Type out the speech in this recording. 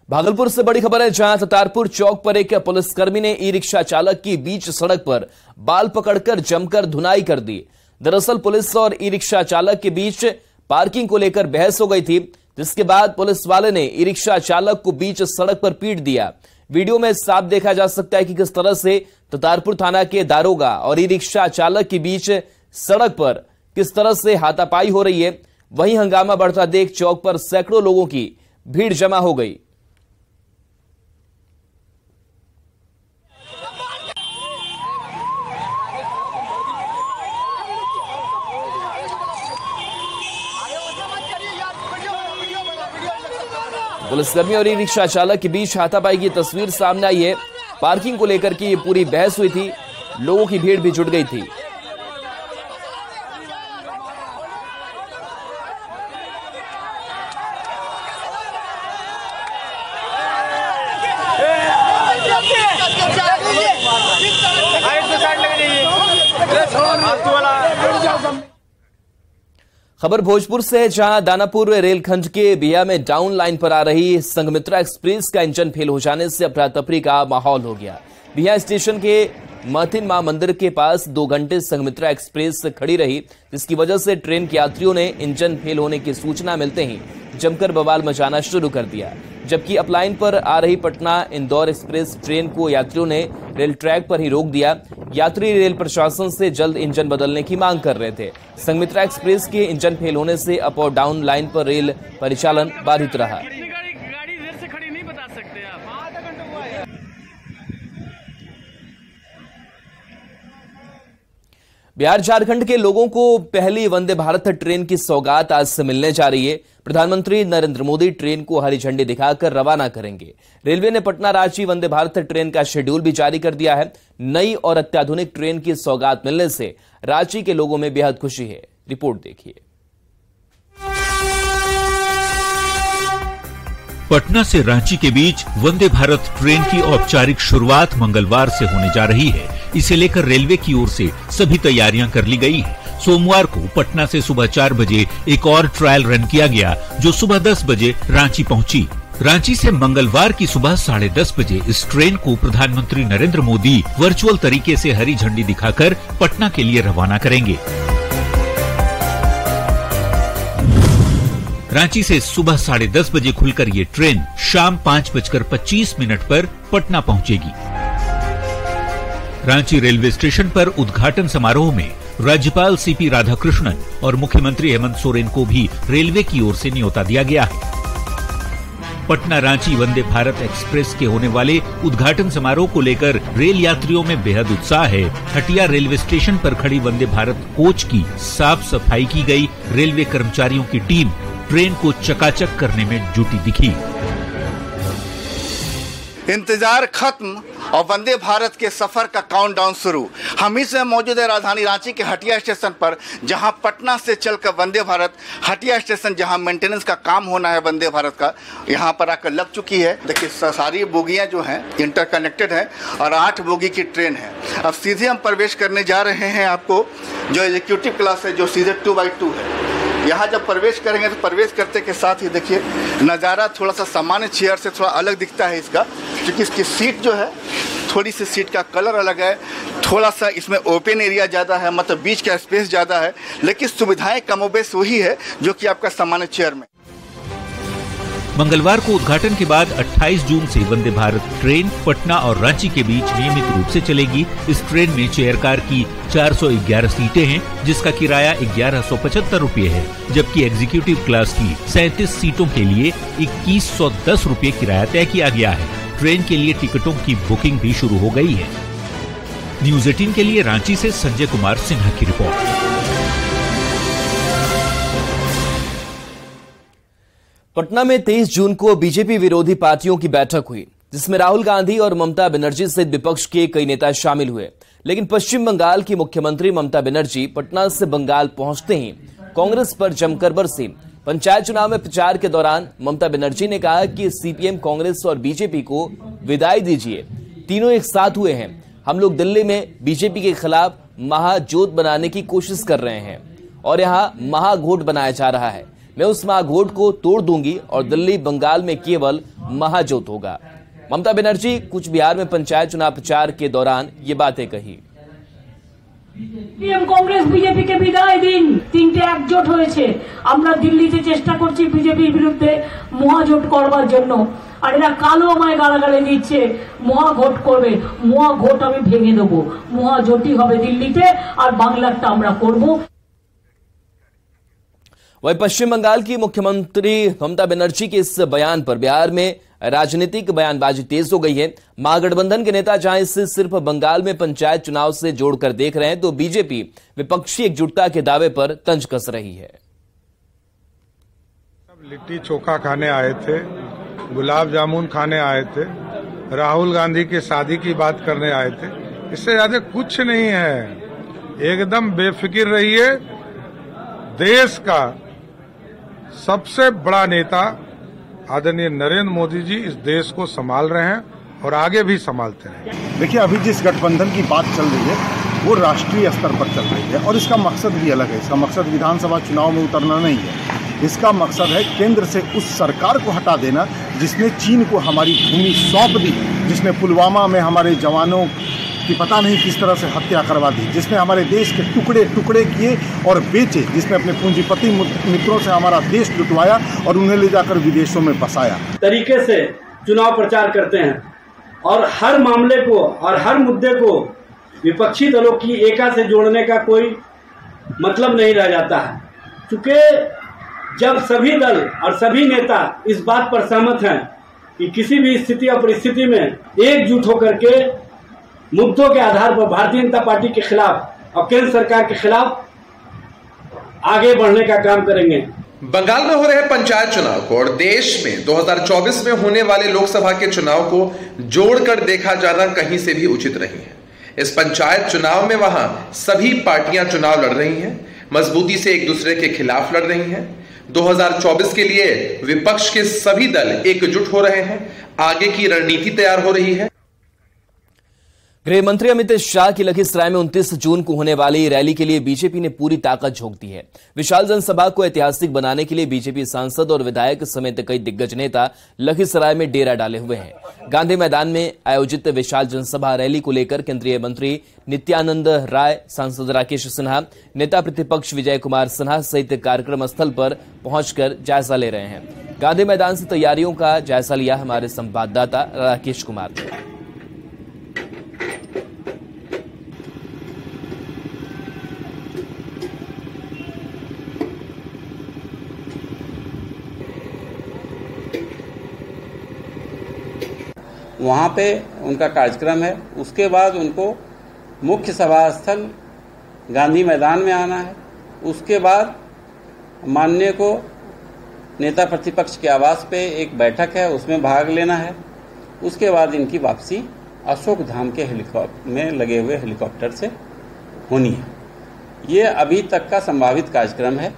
भागलपुर से बड़ी खबर है, जहां ततारपुर चौक पर एक पुलिसकर्मी ने ई रिक्शा चालक की बीच सड़क पर बाल पकड़कर जमकर धुनाई कर दी। दरअसल पुलिस और ई रिक्शा चालक के बीच पार्किंग को लेकर बहस हो गई थी, जिसके बाद पुलिस वाले ने ई रिक्शा चालक को बीच सड़क पर पीट दिया। वीडियो में साफ देखा जा सकता है कि किस तरह से ततारपुर थाना के दारोगा और ई रिक्शा चालक के बीच सड़क पर किस तरह से हाथापाई हो रही है। वहीं हंगामा बढ़ता देख चौक पर सैकड़ों लोगों की भीड़ जमा हो गई। पुलिसकर्मी और ई रिक्शा चालक के बीच हाथापाई की तस्वीर सामने आई है। पार्किंग को लेकर की ये पूरी बहस हुई थी, लोगों की भीड़ भी जुट गई थी। खबर भोजपुर से है, जहां दानापुर रेलखंड के बिया में डाउन लाइन पर आ रही संघमित्रा एक्सप्रेस का इंजन फेल हो जाने से अफरा तफरी का माहौल हो गया। बिया स्टेशन के महथिन मां मंदिर के पास 2 घंटे संघमित्रा एक्सप्रेस खड़ी रही, जिसकी वजह से ट्रेन के यात्रियों ने इंजन फेल होने की सूचना मिलते ही जमकर बवाल मचाना शुरू कर दिया। जबकि अपलाइन पर आ रही पटना इंदौर एक्सप्रेस ट्रेन को यात्रियों ने रेल ट्रैक पर ही रोक दिया। यात्री रेल प्रशासन से जल्द इंजन बदलने की मांग कर रहे थे। संघमित्रा एक्सप्रेस के इंजन फेल होने से अप और डाउन लाइन पर रेल परिचालन बाधित रहा। बिहार झारखंड के लोगों को पहली वंदे भारत ट्रेन की सौगात आज से मिलने जा रही है। प्रधानमंत्री नरेंद्र मोदी ट्रेन को हरी झंडी दिखाकर रवाना करेंगे। रेलवे ने पटना रांची वंदे भारत ट्रेन का शेड्यूल भी जारी कर दिया है। नई और अत्याधुनिक ट्रेन की सौगात मिलने से रांची के लोगों में बेहद खुशी है। रिपोर्ट देखिए। पटना से रांची के बीच वंदे भारत ट्रेन की औपचारिक शुरुआत मंगलवार से होने जा रही है। इसे लेकर रेलवे की ओर से सभी तैयारियां कर ली गई है। सोमवार को पटना से सुबह 4 बजे एक और ट्रायल रन किया गया, जो सुबह 10 बजे रांची पहुंची। रांची से मंगलवार की सुबह 10:30 बजे इस ट्रेन को प्रधानमंत्री नरेंद्र मोदी वर्चुअल तरीके से हरी झंडी दिखाकर पटना के लिए रवाना करेंगे। रांची से सुबह 10:30 बजे खुलकर ये ट्रेन शाम 5:25 पर पटना पहुंचेगी। रांची रेलवे स्टेशन पर उद्घाटन समारोह में राज्यपाल सीपी राधाकृष्णन और मुख्यमंत्री हेमंत सोरेन को भी रेलवे की ओर से न्योता दिया गया है। पटना रांची वंदे भारत एक्सप्रेस के होने वाले उद्घाटन समारोह को लेकर रेल यात्रियों में बेहद उत्साह है। हटिया रेलवे स्टेशन पर खड़ी वंदे भारत कोच की साफ सफाई की गई। रेलवे कर्मचारियों की टीम ट्रेन को चकाचक करने में जुटी दिखी। इंतजार खत्म और वंदे भारत के सफर का काउंटडाउन शुरू। हम इस समय मौजूद है राजधानी रांची के हटिया स्टेशन पर, जहां पटना से चलकर वंदे भारत हटिया स्टेशन, जहां मेंटेनेंस का काम होना है वंदे भारत का, यहां पर आकर लग चुकी है। देखिए सारी बोगियां जो हैं इंटरकनेक्टेड हैं और 8 बोगी की ट्रेन है। अब सीधे हम प्रवेश करने जा रहे हैं। आपको जो एग्जीक्यूटिव क्लास है, जो सीधे 2x2 है, यहाँ जब प्रवेश करेंगे तो प्रवेश करते के साथ ही देखिए नज़ारा थोड़ा सा सामान्य चेयर से थोड़ा अलग दिखता है इसका, क्योंकि इसकी सीट जो है थोड़ी सी सीट का कलर अलग है। थोड़ा सा इसमें ओपन एरिया ज़्यादा है, मतलब बीच का स्पेस ज़्यादा है, लेकिन सुविधाएं कमोबेश वही है जो कि आपका सामान्य चेयर में। मंगलवार को उद्घाटन के बाद 28 जून से वंदे भारत ट्रेन पटना और रांची के बीच नियमित रूप से चलेगी। इस ट्रेन में चेयर कार की 411 सीटें हैं, जिसका किराया 1175 रुपये है, जबकि एग्जीक्यूटिव क्लास की 37 सीटों के लिए 2110 रुपये किराया तय किया गया है। ट्रेन के लिए टिकटों की बुकिंग भी शुरू हो गई है। न्यूज 18 के लिए रांची से संजय कुमार सिन्हा की रिपोर्ट। पटना में 23 जून को बीजेपी विरोधी पार्टियों की बैठक हुई, जिसमें राहुल गांधी और ममता बनर्जी सहित विपक्ष के कई नेता शामिल हुए। लेकिन पश्चिम बंगाल की मुख्यमंत्री ममता बनर्जी पटना से बंगाल पहुंचते ही कांग्रेस पर जमकर बरसी। पंचायत चुनाव में प्रचार के दौरान ममता बनर्जी ने कहा कि सीपीएम, कांग्रेस और बीजेपी को विदाई दीजिए, तीनों एक साथ हुए हैं। हम लोग दिल्ली में बीजेपी के खिलाफ महाजोत बनाने की कोशिश कर रहे हैं और यहां महागोट बनाया जा रहा है। मैं उस महाघोट को तोड़ दूंगी और दिल्ली बंगाल में केवल महाजोत होगा। ममता बनर्जी कुछ बिहार में पंचायत चुनाव प्रचार के दौरान ये बातें कही। কংগ্রেস বিজেপিকে বিদায় দিন, তিনটে একজোট হয়েছে। আমরা দিল্লিতে চেষ্টা করছি বিজেপির বিরুদ্ধে মহাজোট করবার জন্য, আর এরা কালো আমায় গালাগালি দিচ্ছে মহাঘোট করবে। মহাঘোট আমি ভেঙে দেবো, মহাজোটই হবে দিল্লিতে, আর বাংলারটা আমরা করব। वहीं पश्चिम बंगाल की मुख्यमंत्री ममता बनर्जी के इस बयान पर बिहार में राजनीतिक बयानबाजी तेज हो गई है। महागठबंधन के नेता जहां इसे सिर्फ बंगाल में पंचायत चुनाव से जोड़कर देख रहे हैं, तो बीजेपी विपक्षी एकजुटता के दावे पर तंज कस रही है। सब लिट्टी चोखा खाने आए थे, गुलाब जामुन खाने आए थे, राहुल गांधी की शादी की बात करने आए थे, इससे ज्यादा कुछ नहीं है। एकदम बेफिक्र रहिए। देश का सबसे बड़ा नेता आदरणीय नरेंद्र मोदी जी इस देश को संभाल रहे हैं और आगे भी संभालते रहेंगे। देखिए, अभी जिस गठबंधन की बात चल रही है वो राष्ट्रीय स्तर पर चल रही है और इसका मकसद भी अलग है। इसका मकसद विधानसभा चुनाव में उतरना नहीं है। इसका मकसद है केंद्र से उस सरकार को हटा देना जिसने चीन को हमारी भूमि सौंप दी, जिसने पुलवामा में हमारे जवानों की पता नहीं किस तरह से हत्या करवा दी, जिसने हमारे देश के टुकड़े टुकड़े किए और बेचे, जिसने अपने पूंजीपति मित्रों से हमारा देश लुटवाया और उन्हें ले जाकर विदेशों में बसाया। तरीके से चुनाव प्रचार करते हैं और हर मामले को और हर मुद्दे को विपक्षी दलों की एका से जोड़ने का कोई मतलब नहीं रह जाता है। चूंकि जब सभी दल और सभी नेता इस बात पर सहमत हैं कि किसी भी स्थिति और परिस्थिति में एकजुट होकर के मुद्दों के आधार पर भारतीय जनता पार्टी के खिलाफ और केंद्र सरकार के खिलाफ आगे बढ़ने का काम करेंगे। बंगाल में हो रहे पंचायत चुनाव को और देश में 2024 में होने वाले लोकसभा के चुनाव को जोड़कर देखा जाना कहीं से भी उचित नहीं है। इस पंचायत चुनाव में वहां सभी पार्टियां चुनाव लड़ रही हैं, मजबूती से एक दूसरे के खिलाफ लड़ रही हैं। 2024 के लिए विपक्ष के सभी दल एकजुट हो रहे हैं, आगे की रणनीति तैयार हो रही है। गृह मंत्री अमित शाह की लखीसराय में 29 जून को होने वाली रैली के लिए बीजेपी ने पूरी ताकत झोंक दी है। विशाल जनसभा को ऐतिहासिक बनाने के लिए बीजेपी सांसद और विधायक समेत कई दिग्गज नेता लखीसराय में डेरा डाले हुए हैं। गांधी मैदान में आयोजित विशाल जनसभा रैली को लेकर केंद्रीय मंत्री नित्यानंद राय, सांसद राकेश सिन्हा, नेता प्रतिपक्ष विजय कुमार सिन्हा सहित कार्यक्रम स्थल पर पहुंचकर जायजा ले रहे हैं। गांधी मैदान से तैयारियों का जायजा लिया हमारे संवाददाता राकेश कुमार ने। वहाँ पे उनका कार्यक्रम है। उसके बाद उनको मुख्य सभा स्थल गांधी मैदान में आना है। उसके बाद माननीय को नेता प्रतिपक्ष के आवास पे एक बैठक है, उसमें भाग लेना है। उसके बाद इनकी वापसी अशोक धाम के हेलीकॉप्टर में लगे हुए हेलीकॉप्टर से होनी है। ये अभी तक का संभावित कार्यक्रम है।